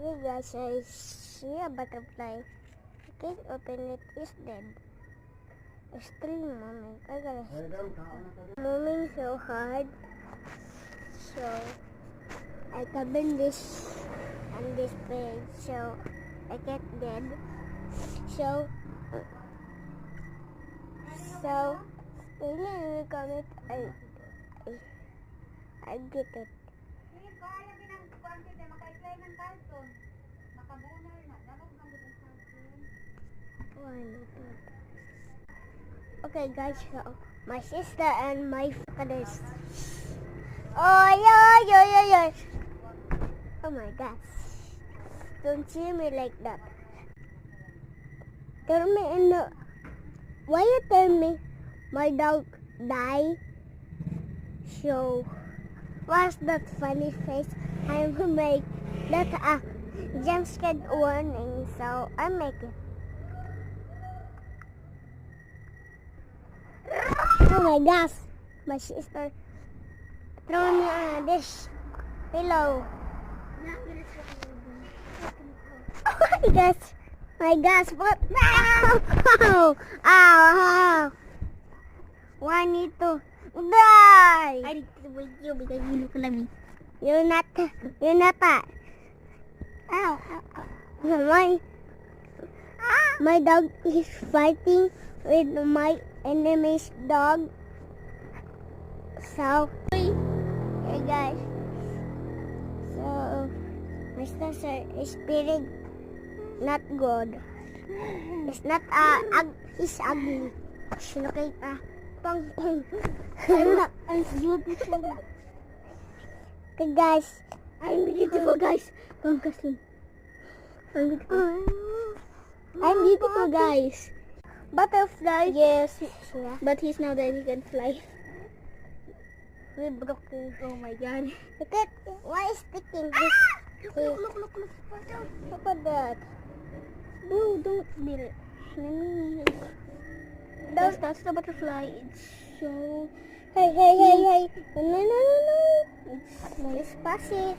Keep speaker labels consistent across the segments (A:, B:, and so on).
A: Hey guys, I see a butterfly. I can't open it. It's dead. It's still moving. I gotta moving so hard. So I covered this on this page so I get dead. So when you comment, I get it. Okay guys, so my sister and my brothers. Oh yeah. Oh my gosh. Don't see me like that. Tell me in the why you tell me my dog died? So what's that funny face I will make? That's a jump scare warning, so I make it. Oh my gosh, my sister threw me on this pillow. Oh my gosh, what? Ow! Ow! Why need to die?
B: I need to wait you because you look like me.
A: You're not that. Ow! My dog is fighting with my enemy's dog. So, hey guys. So, my sister is spirit not good. It's not it's ugly. Look at pang.
B: I'm beautiful.
A: Okay guys,
B: I'm beautiful, guys. I'm beautiful.
A: I'm beautiful guys. Butterfly.
B: Yes,
A: Yeah.
B: but he's now that he can fly.
A: We broke it.
B: Oh my god.
A: Look at why is sticking this?
B: Look.
A: Look at that.
B: No, don't beat it. That's the butterfly. It's so...
A: Hey. No. It's passage.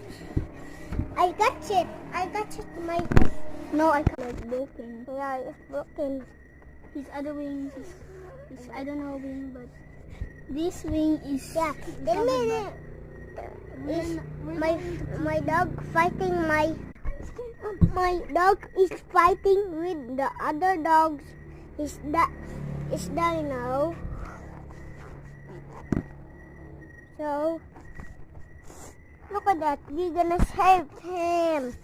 A: I got it. My
B: No, I can't. It's broken.
A: yeah, it's broken.
B: His other wings is I don't know wing, but this wing is...
A: Yeah. Is my dog fighting my dog is fighting with the other dogs. Is that now? So look at that. We're gonna save him.